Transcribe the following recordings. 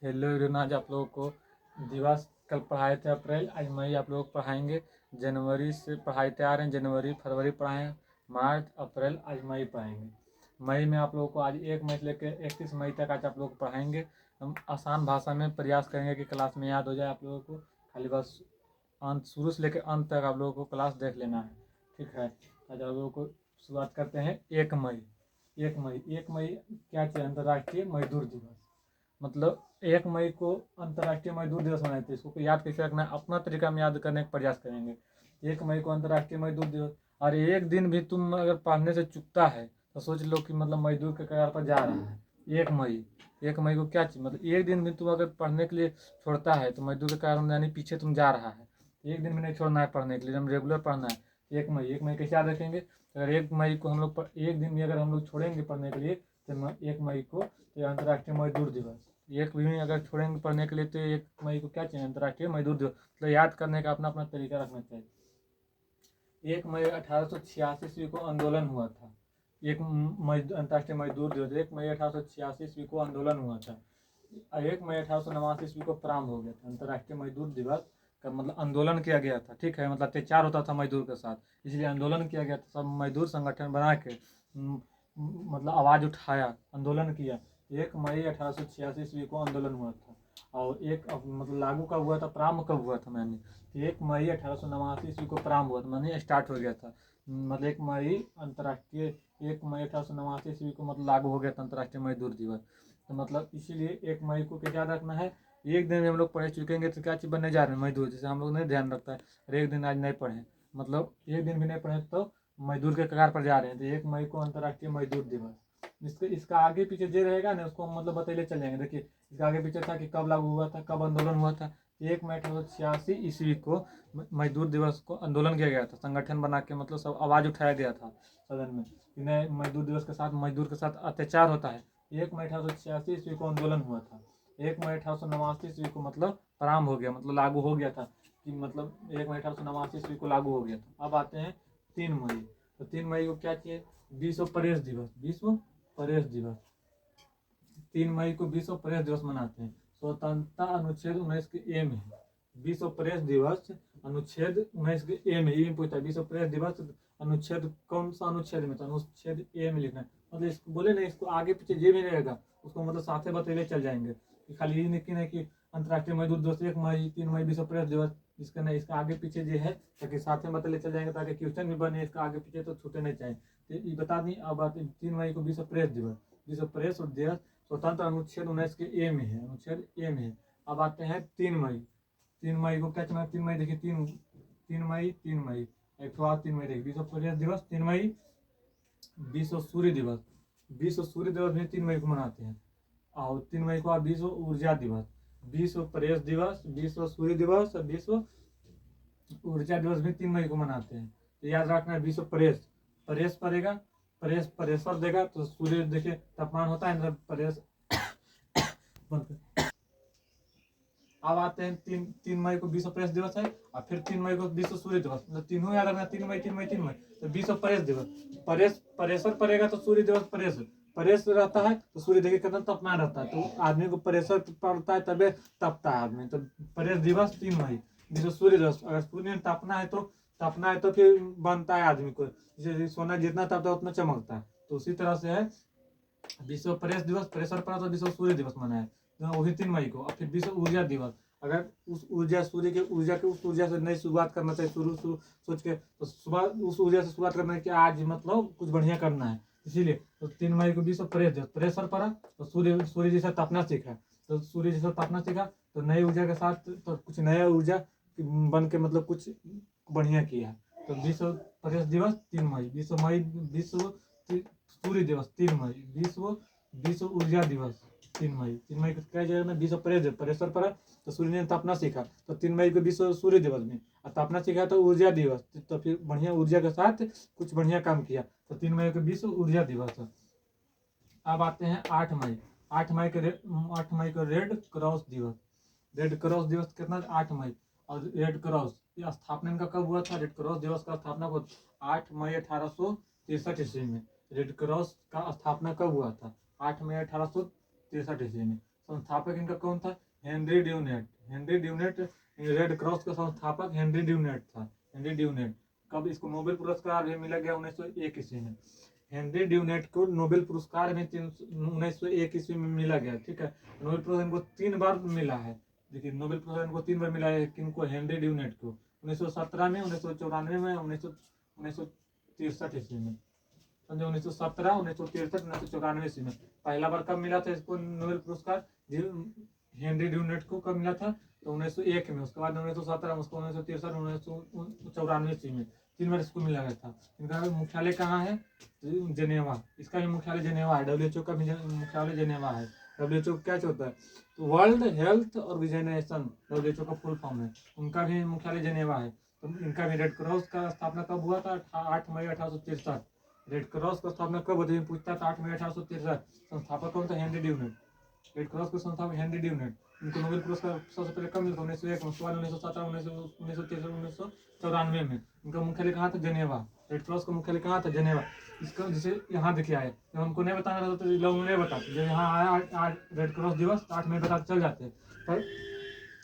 Hello everyone, आज आप लोगों को दिवस कल पढ़ाए थे अप्रैल, आज मई आप लोग पढ़ाएंगे। जनवरी से पढ़ाई तैयार हैं, जनवरी फरवरी पढ़ाएं, मार्च अप्रैल आज मई पढ़ाएंगे। मई में आप लोगों को आज 1 मई से लेकर 31 मई तक आज आप लोग को पढ़ाएंगे। हम आसान भाषा में प्रयास करेंगे कि क्लास में याद हो जाए आप लोगों को। खाली बस अंत शुरू से लेकर अंत तक आप लोगों को क्लास देख लेना है, ठीक है। आज आप लोगों को शुरुआत करते हैं 1 मई। 1 मई क्या चाहिए? अंतर्राष्ट्रीय मजदूर दिवस। मतलब 1 मई को अंतर्राष्ट्रीय मजदूर दिवस मनाते हैं। इसको याद कैसे रखना है, अपना तरीका में याद करने का प्रयास करेंगे। 1 मई को अंतर्राष्ट्रीय मजदूर दिवस। और एक दिन भी तुम अगर पढ़ने से चूकता है तो सोच लो कि मतलब मजदूर के कगार पर जा रहा है। 1 मई, 1 मई को क्या चीज मतलब एक दिन भी तुम अगर पढ़ने के लिए छोड़ता है तो मजदूर के कारण यानी पीछे तुम जा रहा है। एक दिन भी नहीं छोड़ना है पढ़ने के लिए, हम रेगुलर पढ़ना है। 1 मई, 1 मई कैसे याद रखेंगे? अगर 1 मई को हम लोग एक दिन भी अगर हम लोग छोड़ेंगे पढ़ने के लिए तो 1 मई को तो अंतर्राष्ट्रीय मजदूर दिवस। एक भी अगर छोड़ेंगे पढ़ने के लिए तो 1 मई को क्या चाहिए? अंतर्राष्ट्रीय मजदूर दिवस। तो याद करने का अपना अपना तरीका रखना चाहिए। 1 मई 1886 ईस्वी को आंदोलन हुआ था। 1 मई अंतर्राष्ट्रीय मजदूर दिवस। 1 मई 1886 ईस्वी को आंदोलन हुआ था। 1 मई 1889 ईस्वी को प्रारंभ हो गया था अंतर्राष्ट्रीय मजदूर दिवस का। मतलब आंदोलन किया गया था, ठीक है। मतलब अत्याचार होता था मजदूर के साथ, इसलिए आंदोलन किया गया था। सब मजदूर संगठन बना के मतलब आवाज उठाया, आंदोलन किया। 1 मई 1886 ईस्वी को आंदोलन हुआ था। और मतलब लागू कब हुआ था, प्रारंभ कब हुआ था मैंने? 1 मई 1889 ईस्वी को प्रारंभ हुआ था, मैंने स्टार्ट हो गया था। मतलब 1 मई अंतर्राष्ट्रीय 1 मई 1889 ईस्वी को मतलब लागू हो गया था अंतर्राष्ट्रीय मजदूर दिवस। तो मतलब इसीलिए 1 मई को क्या याद रखना है? एक दिन में हम लोग पढ़े चुकेंगे तो क्या चीज़ बनने जा रहे हैं? मजदूर। जैसे हम लोग नहीं ध्यान रखता है और एक दिन आज नहीं पढ़े, मतलब एक दिन भी नहीं पढ़े तो मजदूर के कगार पर जा रहे हैं। तो 1 मई को अंतर्राष्ट्रीय मजदूर दिवस। इसका आगे पीछे जो रहेगा ना उसको हम मतलब बतैले चल जाएंगे। देखिए इसका आगे पीछे था कि कब लागू हुआ था, कब आंदोलन हुआ था। 1 मई 1886 ईस्वी को मजदूर दिवस को आंदोलन किया गया था, संगठन बना के मतलब सब आवाज उठाया गया था सदन में कि नहीं, मजदूर दिवस के साथ मजदूर के साथ अत्याचार होता है। 1 मई 1886 ईस्वी को आंदोलन हुआ था। 1 मई 1889 ईस्वी को मतलब प्रारंभ हो गया, मतलब लागू हो गया था कि मतलब 1 मई 1889 ईस्वी को लागू हो गया था। अब आते हैं 3 मई। तो 3 मई को क्या चाहिए? विश्व प्रेस दिवस। विश्व प्रेस दिवस। 3 मई को विश्व प्रेस दिवस मनाते हैं। स्वतंत्रता अनुच्छेद 19 के ए में है। विश्व प्रेस दिवस अनुच्छेद 19 के ए में ये पूछता है। विश्व प्रेस दिवस अनुच्छेद कौन सा अनुच्छेद में? तो अनुच्छेद ए में लिखना है। मतलब इसको बोले ना, इसको आगे पीछे जे भी रहेगा उसको मतलब साथे बतेले चल जाएंगे कि खाली ये नहीं कि अंतर्राष्ट्रीय मजदूर दिवस 1 मई, 3 मई विश्व प्रेस दिवस। इसका नहीं, इसका आगे पीछे जो है ताकि साथ में बतले चल जाएंगे, ताकि क्वेश्चन भी बने इसका आगे पीछे तो छूटे नहीं चाहिए। तो ये बता दी। अब आते 3 मई को विश्व प्रेस दिवस। विश्व प्रेस दिवस स्वतंत्र अनुच्छेद 19 के ए में है, अनुच्छेद ए में है। अब आते हैं 3 मई। 3 मई को क्या चला? 3 मई देखिए, 3 मई, 3 मई एक ठो 3 मई देखिए विश्व प्रेस दिवस। 3 मई विश्व सूर्य दिवस। विश्व सूर्य दिवस भी 3 मई को मनाते हैं। और 3 मई को आप विश्व ऊर्जा दिवस, विश्व प्रेस दिवस, विश्व सूर्य दिवस और विश्व ऊर्जा दिवस भी 3 मई को मनाते हैं। तो याद रखना है विश्व प्रेस, प्रेस पड़ेगा, प्रेस प्रेशर देगा तो सूर्य देखिए तापमान होता है ना, प्रेस अब आते हैं 3 मई को विश्व प्रेस दिवस है और फिर 3 मई को विश्व सूर्य दिवस। मतलब तीनों याद रखना, 3 मई, 3 मई, 3 मई। तो विश्व प्रेस दिवस, प्रेस प्रेशर पड़ेगा तो सूर्य दिवस प्रेस, प्रेस रहता है तो सूर्य देखिए कितना तापमान रहता है, तो आदमी को प्रेशर पड़ता है तबे तपता है आदमी। तो प्रेस दिवस 3 मई। विश्व सूर्य दिवस, अगर सूर्य में तापना है तो फिर बनता है आदमी को, जैसे सोना जितना तापता है उतना चमकता है। तो उसी तरह से है विश्व प्रेस दिवस, प्रेशर पड़ा तो विश्व सूर्य दिवस मनाए तो वही 3 मई को। और फिर विश्व ऊर्जा दिवस, अगर उस ऊर्जा सूर्य के ऊर्जा के उस ऊर्जा से नई शुरुआत करना चाहिए, शुरू सोच के तो सुबह उस ऊर्जा से शुरुआत करना है कि आज मतलब कुछ बढ़िया करना है। इसीलिए तो 3 मई को विश्व प्रेस दिवस, प्रेशर पड़ा तो सूर्य सूर्य जैसा तापना सीखा, तो सूर्य जैसा तापना सीखा तो नई ऊर्जा के साथ तो कुछ नया ऊर्जा बन के मतलब कुछ बढ़िया किया। तो विश्व प्रेस दिवस 3 मई। विश्व सूर्य दिवस 3 मई। विश्व विश्व ऊर्जा दिवस 3 मई। 3 मई को क्या जाएगा ना, विश्व प्रेस दिवस, प्रेशर पड़ा तो सूर्य ने तापना सीखा तो 3 मई को विश्व सूर्य दिवस में, और तापना सीखा तो ऊर्जा दिवस, तो फिर बढ़िया ऊर्जा के साथ कुछ बढ़िया काम किया तो 3 मई को विश्व ऊर्जा दिवस। अब आते हैं 8 मई। 8 मई को रेड क्रॉस दिवस। रेड क्रॉस दिवस कितना? 8 मई। और रेड क्रॉस ये स्थापना इनका कब हुआ था? रेड क्रॉस दिवस का स्थापना को 8 मई 1863 ईस्वी में। रेड क्रॉस का स्थापना कब हुआ था? 8 मई 1863 ईस्वी में। संस्थापक इनका कौन था? Henry Dunant. Henry Dunant red cross का संस्थापक हेनरी ड्यूनेट था। Henry Dunant. कब इसको नोबेल पुरस्कार भी मिला गया? 1901 ईस्वी में। हेनरी ड्यूनेट को नोबेल पुरस्कार में 1901 ईस्वी में मिला गया। ठीक है, नोबेल पुरस्कार इनको 3 बार मिला है। देखिए, नोबेल पुरस्कार इनको 3 बार मिला है। किनको? हेनरी ड्यूनेट को। 1917 में, 1994 में, 1963 ईस्वी में। समझे, 1917, 1963, 1994 ईस्वी में। पहला बार कब मिला था इसको नोबेल पुरस्कार? हेनरी ड्यूनेट को कब मिला था? तो 1901 में। उसके बाद 1917 में, उसको 1963, 1994 ईस्वी में 3 बार इसको मिला गया था। इनका मुख्यालय कहाँ है? जेनेवा। इसका भी मुख्यालय जेनेवा है। WHO का भी मुख्यालय जेनेवा है। WHO क्या होता है? तो वर्ल्ड हेल्थ ऑर्गेनाइजेशन, WHO का फुल फॉर्म है। उनका भी मुख्यालय जेनेवा है। तो इनका भी रेड क्रॉस का स्थापना कब हुआ था? 8 मई 1863। रेड क्रॉस का स्थापना कब होती है? पूछता था। 8 मई 1863। संस्थापक कौन था? Henry Dunant. रेड क्रॉस के संस्थापक हेनरी ड्यूनेट। इनको नोबेल पुरस्कार सबसे पहले कब मिला था? 1901 में। उसके बाद 1917, 1963, 1994 में। इनका मुख्यालय कहाँ था? जेनेवा। रेड क्रॉस का मुख्यालय कहाँ था? जेनेवा। इसका जैसे यहाँ देखिए आए, जब हमको नहीं बताना रहता तो लोग नहीं बताते। जब यहाँ आया रेड क्रॉस दिवस 8 मई पता चल जाते हैं। पर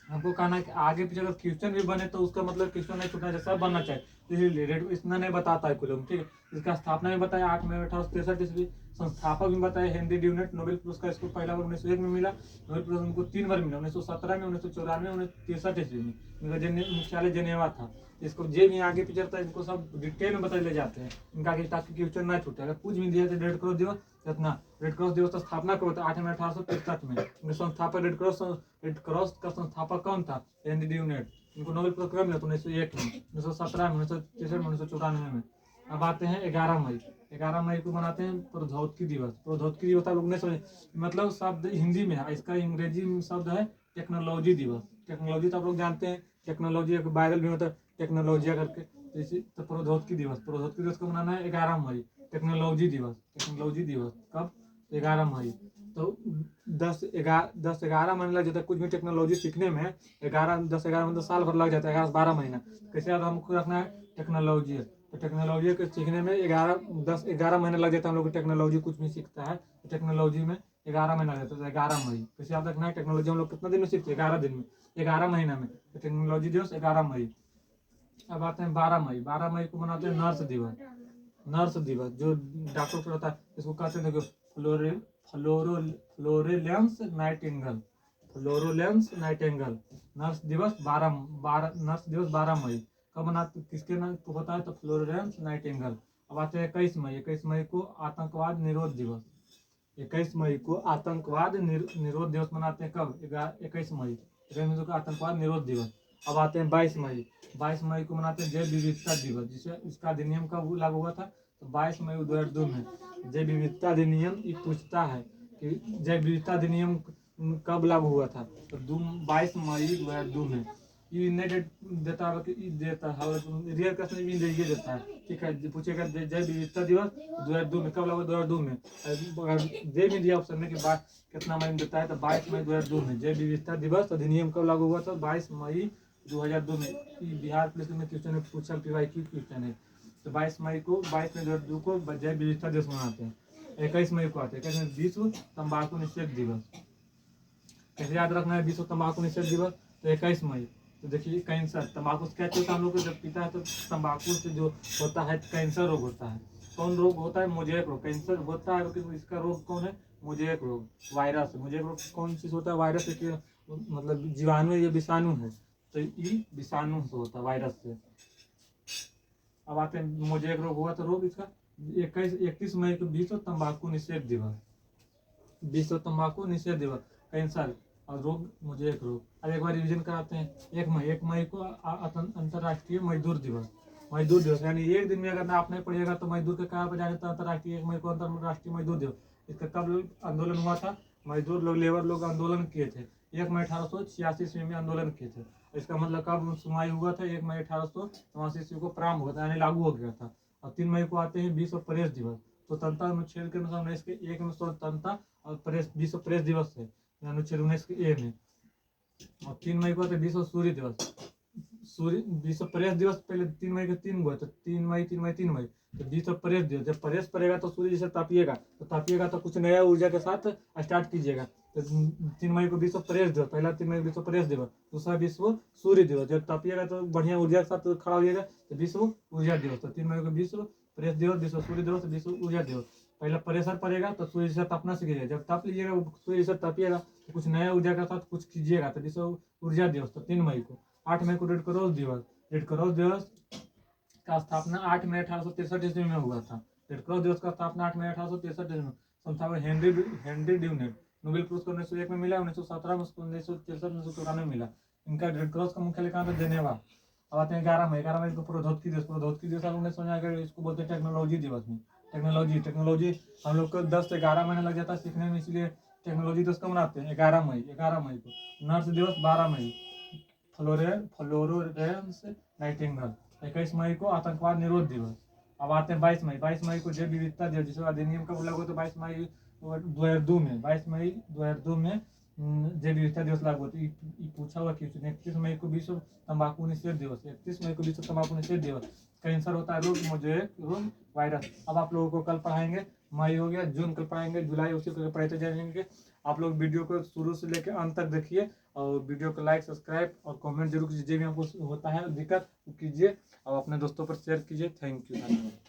हमको कहना है कि आगे पीछे अगर क्वेश्चन भी बने तो उसका मतलब क्वेश्चन नहीं छूटना चाहिए, सब बनना चाहिए। इसलिए रेड इतना नहीं बताता है कोई लोग। ठीक है, इसका स्थापना भी बताया 8 मई 1863 ईस्वी। संस्थापक भी बताया हेनरी ड्यूनेट। नोबेल पुरस्कार इसको पहला बार 1901 में मिला। नोबेल पुरस्कार उनको 3 बार मिला, 1917 में, 1994 में, 1963 ईस्वी में। इनका मुख्यालय जेनेवा था। इसको जे भी आगे पीछे रहता है इनको सब डिटेल में बताए ले जाते हैं इनका, ताकि क्वेश्चन ना छूटे। अगर कुछ भी दिया तो रेड क्रॉस दिवस इतना। रेड क्रॉस दिवस का स्थापना कब होता है? 8 मई 1863 में। इनके संस्थापक रेड क्रॉस का संस्थापक कौन था? Henry Dunant. इनको नोबेल पुरस्कार मिला 1901 में, 1917 में, 1963 में, 1994 में। अब आते हैं 11 मई। 11 मई को मनाते हैं प्रौद्योगिकी दिवस। प्रौद्योगिकी दिवस आप लोग नहीं समझे, मतलब शब्द हिंदी में है, इसका अंग्रेजी शब्द है टेक्नोलॉजी दिवस। टेक्नोलॉजी तो आप लोग जानते हैं, टेक्नोलॉजी एक वायरल भी होता है टेक्नोलॉजिया करके। इसी तो प्रौद्योगिकी दिवस। प्रौद्योगिकी दिवस को मनाना है 11 मई। टेक्नोलॉजी दिवस। टेक्नोलॉजी दिवस कब? 11 मई। तो 10-11 महीने लग जाता है कुछ भी टेक्नोलॉजी सीखने में। 10-11 मतलब साल भर लग जाता है, 11-12 महीना। कैसे याद हमको रखना है? टेक्नोलॉजी। तो टेक्नोलॉजी को सीखने में 10-11 महीने लग जाता है। हम लोग टेक्नोलॉजी कुछ भी सीखता है तो टेक्नोलॉजी में 11 महीना लग जाता है। 11 मई कैसे याद रखना है? टेक्नोलॉजी हम लोग कितना दिन में सीखते हैं? 11 दिन में, 11 महीना में। तो टेक्नोलॉजी दिवस 11 मई। अब आते हैं 12 मई। 12 मई को मनाते हैं नर्स दिवस। नर्स दिवस जो डॉक्टर को रहता है, इसको कहते हैं देखो फ्लोरेलेंस नाइटिंगेल। फ्लोरेलेंस नाइटिंगेल। नर्स दिवस 12 मई। कब मनाते, किसके नाम को होता है? तो फ्लोरेंस नाइटिंगेल। अब आते हैं 21 मई। 21 मई को आतंकवाद निरोध दिवस। 21 मई को आतंकवाद निरोध दिवस मनाते हैं। कब? 21 मई। 21 मई को आतंकवाद निरोध दिवस। अब आते हैं 22 मई। 22 मई को मनाते हैं जैव विविधता दिवस, जिसे इसका अधिनियम कब लागू हुआ था? तो 22 मई 2002 में। जैव विविधता अधिनियम ये पूछता है कि जैव विविधता अधिनियम कब लागू हुआ था? तो 22 मई 2002 में। ये नहीं देता है, देता है रियल क्वेश्चन भी ये देता है। ठीक है, पूछेगा जैव विविधता दिवस 2002 में कब लागू? 2002 में। अगर दे भी दिया ऑप्शन में कि कितना मई में देता है तो 22 मई 2002 में। जैव विविधता दिवस अधिनियम कब लागू हुआ था? 22 मई 2002 में। बिहार पुलिस में क्वेश्चन पूछा, PYQ क्वेश्चन है। तो 22 मई को 22 मई 2002 को जैव विविधता दिवस मनाते हैं। 21 मई को आते हैं 21 मई विश्व तंबाकू निषेध दिवस। कैसे याद रखना है विश्व तंबाकू निषेध दिवस? तो 21 मई। तो देखिए कैंसर, तंबाकू से क्या होता है? हम लोग को जब पीता है तो तंबाकू से जो होता है कैंसर रोग होता है। कौन रोग होता है? मोजेक रोग। कैंसर होता है क्योंकि इसका रोग कौन है? मोजेक रोग, वायरस। मोजेक रोग कौन चीज होता है? वायरस है कि मतलब जीवाणु या विषाणु है? तो ये विषाणु से होता है, वायरस से। अब आते हैं मोजेक रोग हुआ तो रोग इसका 31 मई को विश्व तंबाकू निषेध दिवस। विश्व तंबाकू निषेध दिवस। कैंसर और रोग मोजेक रोग। अब एक बार रिविजन कराते हैं। 1 मई को अंतर्राष्ट्रीय मजदूर दिवस। मजदूर दिवस यानी एक दिन में अगर आप नहीं पढ़िएगा तो मजदूर के कहाँ पर जाने तो अंतर्राष्ट्रीय 1 मई को अंतर्राष्ट्रीय मजदूर दिवस। इसका कब आंदोलन हुआ था? मजदूर लोग, लेबर लोग आंदोलन किए थे 1 मई 1886 ईस्वी में आंदोलन किए थे। इसका मतलब कब सुनवाई हुआ था? 1 मई 1887 ईस्वी को प्रारंभ हुआ था, यानी लागू हो गया था। और 3 मई को आते हैं विश्व प्रेस दिवस। स्वतंत्रता अनुच्छेद के अनुसार 19 के 1 में स्वतंत्रता और प्रेस विश्व प्रेस दिवस है, अनुच्छेद 19 के ए में। और 3 मई को आते विश्व सूर्य दिवस। सूर्य विश्व प्रेस दिवस पहले 3 मई के 3 हुआ तो 3 मई 3 मई 3 मई। तो विश्व प्रेस दिवस, जब प्रेस पड़ेगा तो सूर्य जैसे तापिएगा तो कुछ नया ऊर्जा के साथ स्टार्ट कीजिएगा। तो 3 मई को विश्व प्रेस दिवस, पहला 3 मई को विश्व प्रेस दिवस, दूसरा विश्व सूर्य दिवस, जब तपिएगा तो बढ़िया ऊर्जा के साथ खड़ा होइएगा तो विश्व ऊर्जा दिवस। तो 3 मई को विश्व प्रेस दिवस, विश्व सूर्य दिवस, विश्व ऊर्जा दिवस। पहला प्रेशर पड़ेगा तो सूर्य से तपना सीखिएगा, जब तप लीजिएगा सूर्य से तपिएगा तो कुछ नया ऊर्जा के साथ कुछ कीजिएगा तो विश्व ऊर्जा दिवस। तो 3 मई को। 8 मई को रेड क्रॉस दिवस। रेड क्रॉस दिवस का स्थापना 8 मई 1863 ईस्वी में हुआ था। रेड क्रॉस दिवस का स्थापना 8 मई 1863 ईस्वी में। संस्थापक हेनरी ड्यूनेट। नोबेल पुरस्कार 1901 में मिला, 1917 में, 1963, 1994 में मिला। इनका रेड क्रॉस का मुख्यालय कहाँ था? जेनेवा। अब आते हैं 11 मई। 11 मई को प्रौद्योगिकी दिवस। प्रौद्योगिकी दिवस आप लोगों ने समझा कि इसको बोलते हैं टेक्नोलॉजी दिवस में। टेक्नोलॉजी हम लोग को 10 से 11 महीने लग जाता है सीखने में, इसलिए टेक्नोलॉजी दिवस कब मनाते हैं? 11 मई को। नर्स दिवस 12 मई। Florence Nightingale. 21 मई को आतंकवाद निरोध दिवस। अब आते हैं 22 मई। 22 मई को जैव विविधता दिवस, जिसका अधिनियम कब लागू हुआ? तो 22 मई 2002 में। 22 मई 2002 में जैव विविधता दिवस लागू हुआ। पूछा हुआ कि 31 मई को विश्व तंबाकू निषेध दिवस। 31 मई को विश्व तंबाकू निषेध दिवस। कैंसर होता है रोग, मोजेक रोग, वायरस। अब आप लोगों को कल पढ़ाएंगे, मई हो गया, जून कल पढ़ाएंगे, जुलाई उसी को पढ़ते जाएंगे। आप लोग वीडियो को शुरू से लेकर अंत तक देखिए और वीडियो को लाइक, सब्सक्राइब और कमेंट जरूर कीजिए। भी आपको होता है दिक्कत कीजिए और अपने दोस्तों पर शेयर कीजिए। थैंक यू, धन्यवाद।